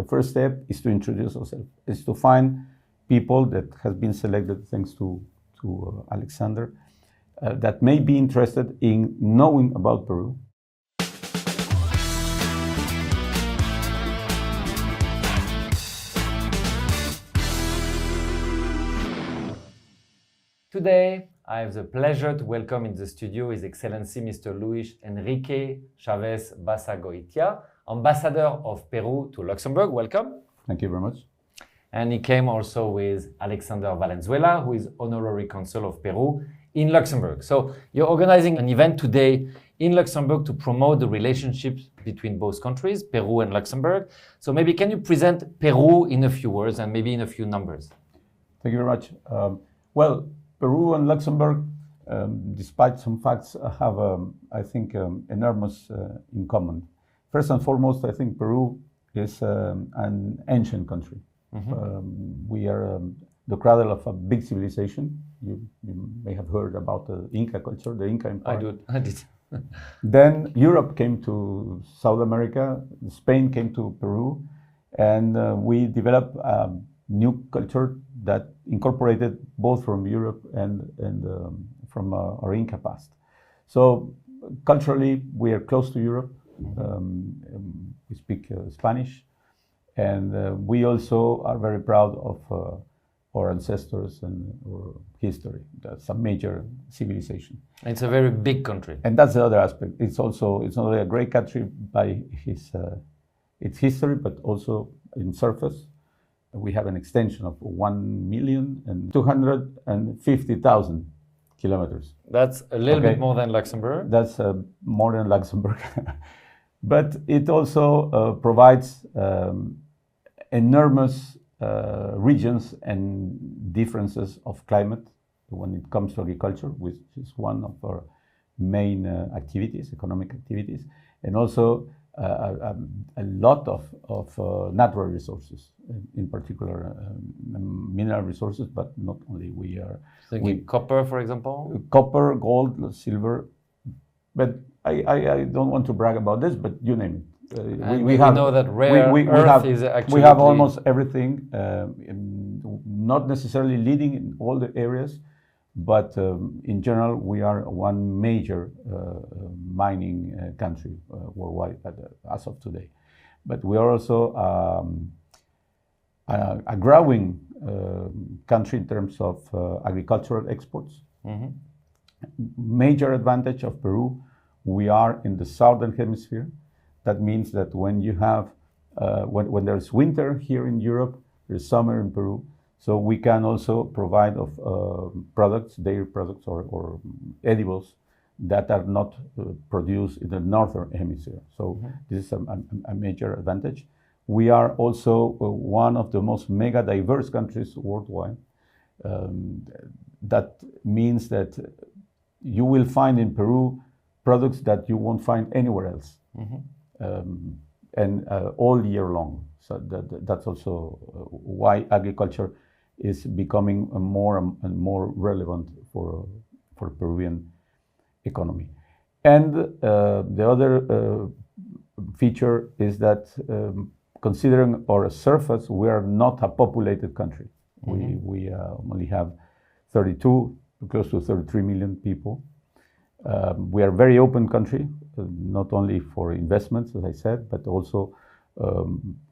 the first step is to introduce ourselves, is to find people that have been selected thanks to Alexander that may be interested in knowing about Peru. Today, I have the pleasure to welcome in the studio His Excellency Mr. Luis Enrique Chavez Basagoitia, Ambassador of Peru to Luxembourg. Welcome. Thank you very much. And he came also with Alexander Valenzuela, who is Honorary Consul of Peru in Luxembourg. So you're organizing an event today in Luxembourg to promote the relationships between both countries, Peru and Luxembourg. So maybe can you present Peru in a few words and maybe in a few numbers? Thank you very much. Well, Peru and Luxembourg, despite some facts, have, I think, enormous in common. First and foremost, I think Peru is an ancient country. Mm-hmm. We are the cradle of a big civilization. You may have heard about the Inca culture, the Inca Empire. I did. Then Europe came to South America, Spain came to Peru, and we developed a new culture that incorporated both from Europe and from our Inca past. So culturally, we are close to Europe. We speak Spanish, and we also are very proud of our ancestors and our history. That's a major civilization. It's a very big country. And that's the other aspect. It's not only a great country by its history, but also in surface. We have an extension of 1,250,000 kilometers. That's a little bit more than Luxembourg. That's more than Luxembourg. But it also provides enormous regions and differences of climate when it comes to agriculture, which is one of our main activities, economic activities, and also a lot of natural resources, in particular mineral resources, but not only. We are thinking copper, for example? Copper, gold, silver, but I don't want to brag about this, but you name it. We know that rare earth is actually... We have almost everything, not necessarily leading in all the areas, but in general, we are one major mining country worldwide as of today. But we are also a growing country in terms of agricultural exports. Mm-hmm. Major advantage of Peru, we are in the southern hemisphere. That means that when you have, when there's winter here in Europe, there's summer in Peru. So we can also provide products, dairy products or edibles that are not produced in the northern hemisphere. So this is a major advantage. We are also one of the most mega diverse countries worldwide. That means that you will find in Peru products that you won't find anywhere else. And all year long. So that's also why agriculture is becoming more and more relevant for Peruvian economy. And the other feature is that considering our surface, we are not a populated country. We only have 32, close to 33 million people. We are a very open country, not only for investments, as I said, but also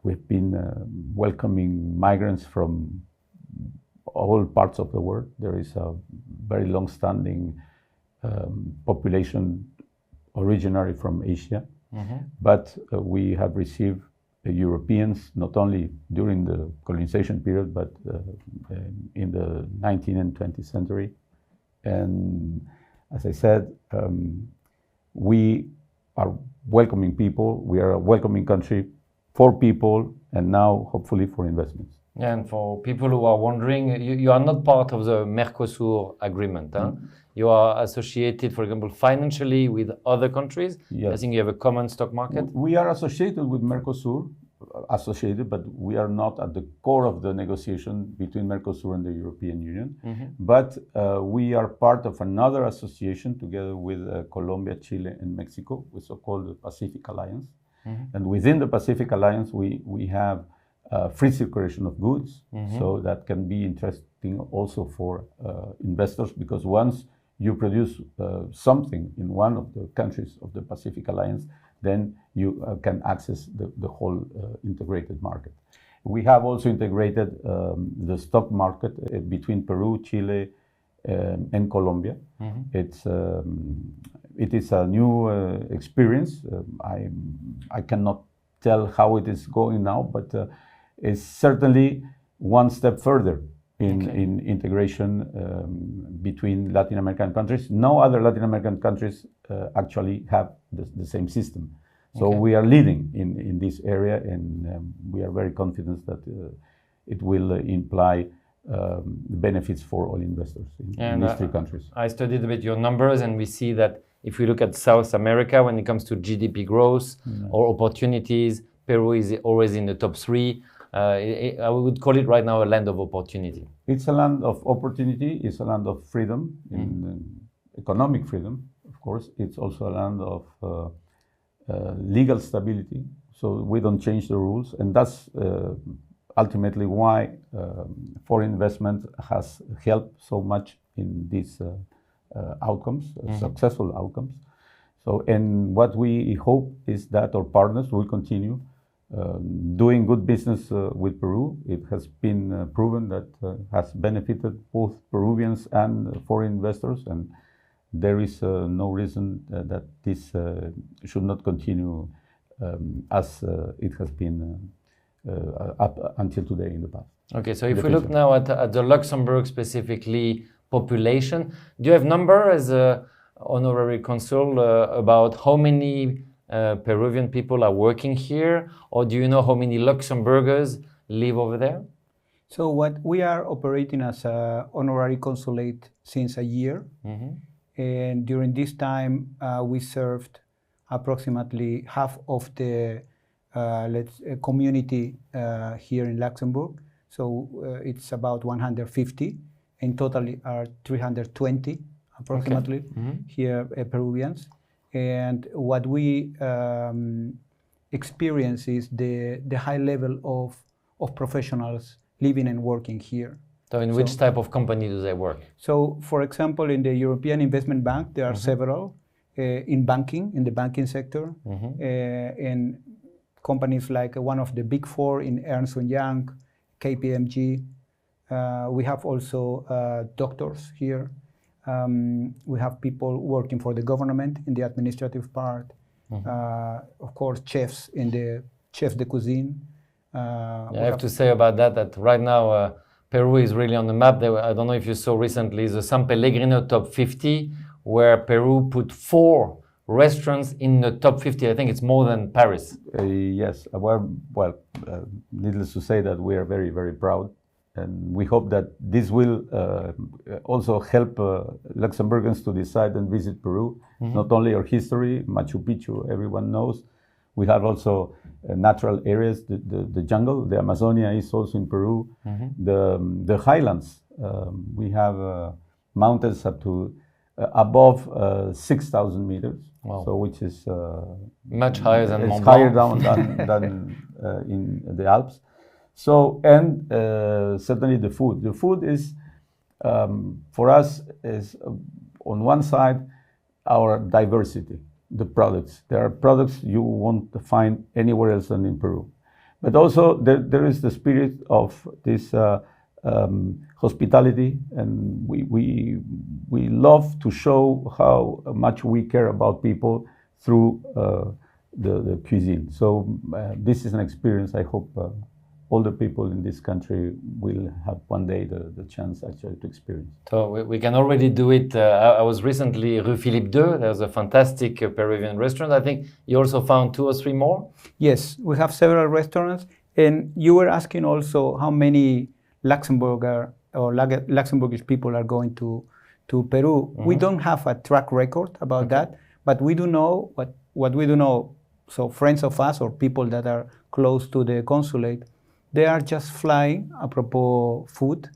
we've been welcoming migrants from all parts of the world. There is a very long-standing population originary from Asia, but we have received Europeans not only during the colonization period, but in the 19th and 20th century. And as I said, we are welcoming people. We are a welcoming country for people, and now hopefully for investments. And for people who are wondering, you are not part of the Mercosur agreement. Huh? You are associated, for example, financially with other countries. Yes. I think you have a common stock market. We are associated with Mercosur, but we are not at the core of the negotiation between Mercosur and the European Union. But we are part of another association together with Colombia, Chile, and Mexico, which is called the Pacific Alliance. And within the Pacific Alliance, we have free circulation of goods. So that can be interesting also for investors, because once you produce something in one of the countries of the Pacific Alliance, then you can access the whole integrated market. We have also integrated the stock market between Peru, Chile, and Colombia. It is a new experience. I cannot tell how it is going now, but it's certainly one step further in integration between Latin American countries. No other Latin American countries actually have the same system. So we are leading in this area, and we are very confident that it will imply benefits for all investors in these three countries. I studied a bit your numbers, and we see that if we look at South America, when it comes to GDP growth or opportunities, Peru is always in the top 3. I would call it right now a land of opportunity. It's a land of opportunity. It's a land of freedom, economic freedom, of course. It's also a land of legal stability. So we don't change the rules, and that's ultimately why foreign investment has helped so much in these outcomes, successful outcomes. So, and what we hope is that our partners will continue doing good business with Peru. It has been proven that has benefited both Peruvians and foreign investors, and there is no reason that this should not continue as it has been up until today in the past. Okay, so if we look now at the Luxembourg specifically population, do you have number as a honorary consul about how many Peruvian people are working here, or do you know how many Luxembourgers live over there? So what we are operating as an honorary consulate since a year, and during this time we served approximately half of the community here in Luxembourg. So it's about 150. In total are 320 approximately here Peruvians. And what we experience is the high level of professionals living and working here. So in which type of company do they work? So for example, in the European Investment Bank, there are several. In banking, in the banking sector, in companies like one of the big 4 in Ernst & Young, KPMG. We have also doctors here. We have people working for the government in the administrative part. Of course, chefs in the chefs de cuisine. I have to say about that right now Peru is really on the map. I don't know if you saw recently the San Pellegrino top 50, where Peru put 4 restaurants in the top 50. I think it's more than Paris. Yes. Well, needless to say that we are very, very proud. And we hope that this will also help Luxembourgans to decide and visit Peru. Not only our history, Machu Picchu, everyone knows. We have also natural areas, the jungle, the Amazonia is also in Peru. The highlands, we have mountains up to above 6,000 meters. Wow. So which is much higher than Mont Blanc. Higher down than in the Alps. So, and certainly the food. The food is, for us, is on one side, our diversity, the products. There are products you won't find anywhere else than in Peru. But also there is the spirit of this hospitality, and we love to show how much we care about people through the cuisine. So this is an experience I hope all the people in this country will have one day the chance actually to experience. So we can already do it. I was recently Rue Philippe II. There's a fantastic Peruvian restaurant. I think you also found 2 or 3 more? Yes, we have several restaurants. And you were asking also how many Luxembourger or Luxembourgish people are going to Peru. We don't have a track record about that, but we do know what we do know. So friends of us or people that are close to the consulate, they are just flying, apropos food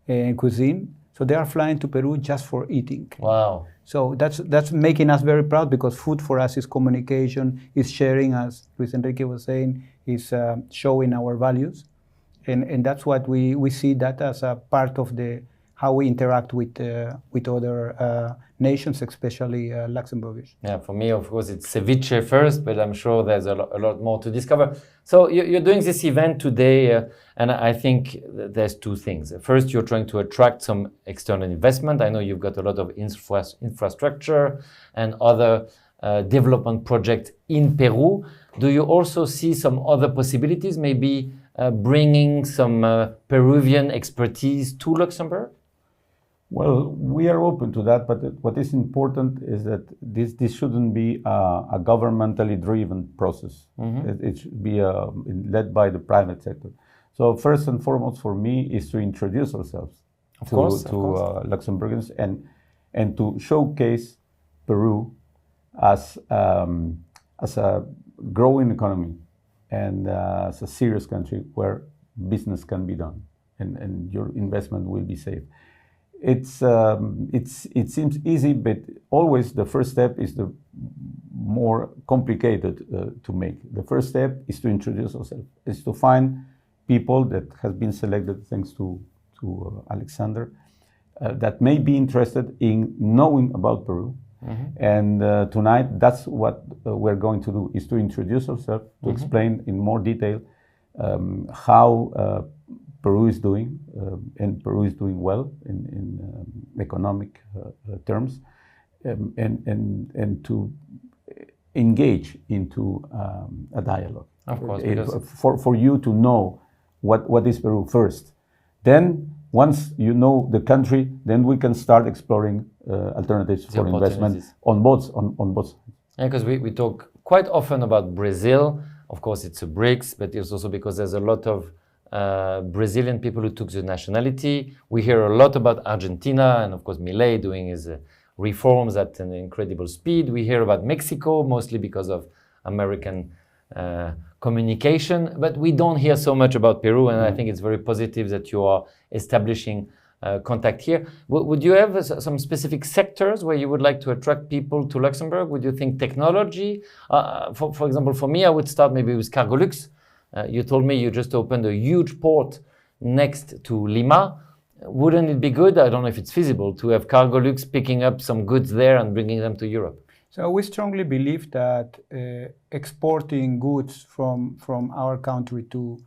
and cuisine. So they are flying to Peru just for eating. Wow. So that's making us very proud, because food for us is communication, is sharing, as Luis Enrique was saying, is showing our values. And that's what we see that as a part of how we interact with other nations, especially Luxembourgish. Yeah, for me, of course, it's ceviche first, but I'm sure there's a lot more to discover. So you're doing this event today, and I think there's two things. First, you're trying to attract some external investment. I know you've got a lot of infrastructure and other development projects in Peru. Do you also see some other possibilities, maybe bringing some Peruvian expertise to Luxembourg? Well, we are open to that, but what is important is that this shouldn't be a governmentally driven process. It should be led by the private sector. So first and foremost for me is to introduce ourselves to Luxembourgians and to showcase Peru as a growing economy and as a serious country where business can be done and your investment will be safe. It seems easy, but always the first step is the more complicated to make. The first step is to introduce ourselves, is to find people that have been selected thanks to Alexander that may be interested in knowing about Peru. And tonight, that's what we're going to do, is to introduce ourselves, to explain in more detail how Peru is doing, and Peru is doing well in economic terms, and to engage into a dialogue. Of course, for you to know what is Peru first. Then, once you know the country, then we can start exploring alternatives for investment on both sides. Yeah, because we talk quite often about Brazil. Of course, it's a BRICS, but it's also because there's a lot of Brazilian people who took the nationality. We hear a lot about Argentina, and of course Milei doing his reforms at an incredible speed. We hear about Mexico, mostly because of American communication, but we don't hear so much about Peru, and I think it's very positive that you are establishing contact here. Would you have some specific sectors where you would like to attract people to Luxembourg? Would you think technology? For example, for me, I would start maybe with Cargolux. You told me you just opened a huge port next to Lima. Wouldn't it be good, I don't know if it's feasible, to have Cargolux picking up some goods there and bringing them to Europe? So we strongly believe that exporting goods from our country to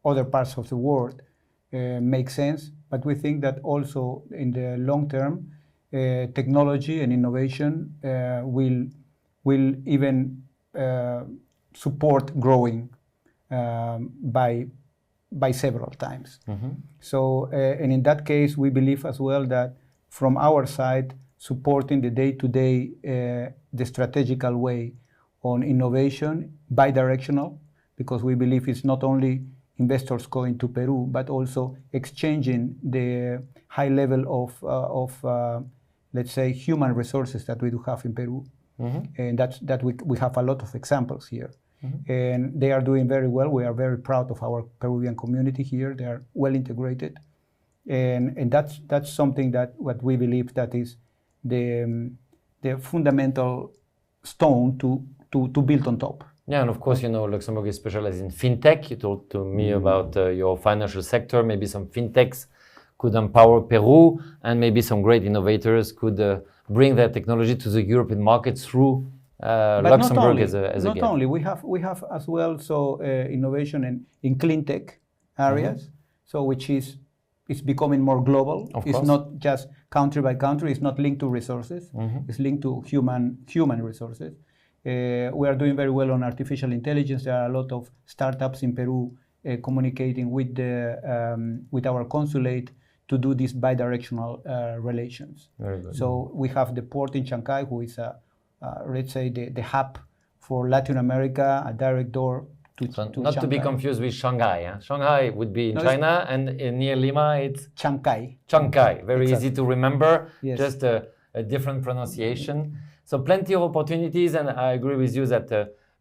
other parts of the world makes sense, but we think that also in the long term, technology and innovation will even support growing by several times. So, and in that case, we believe as well that from our side, supporting the day-to-day, the strategical way on innovation, bi-directional, because we believe it's not only investors going to Peru, but also exchanging the high level of let's say, human resources that we do have in Peru. And that we have a lot of examples here. And they are doing very well. We are very proud of our Peruvian community here. They are well integrated. And that's something that what we believe that is the fundamental stone to build on top. Yeah, and of course, you know, Luxembourg is specialized in fintech. You talked to me about your financial sector. Maybe some fintechs could empower Peru, and maybe some great innovators could bring their technology to the European market through Luxembourg as a not only. We have as well innovation in clean tech areas, so which is becoming more global. It's not just country by country. It's not linked to resources. It's linked to human resources. We are doing very well on artificial intelligence. There are a lot of startups in Peru communicating with our consulate to do these bi-directional relations. Very good. So we have the port in Shanghai, who is let's say the hub for Latin America, a direct door to not Shanghai. To be confused with Shanghai. Yeah? Shanghai would be in China, and near Lima it's Shanghai. Shanghai. Very Exactly. easy to remember. Yes. Just a different pronunciation. So plenty of opportunities, and I agree with you that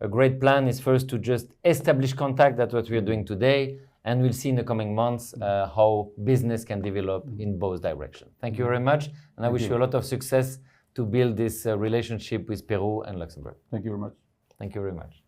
a great plan is first to just establish contact. That's what we are doing today, And we'll see in the coming months how business can develop in both directions. Thank you very much. And I wish you a lot of success to build this relationship with Peru and Luxembourg. Thank you very much. Thank you very much.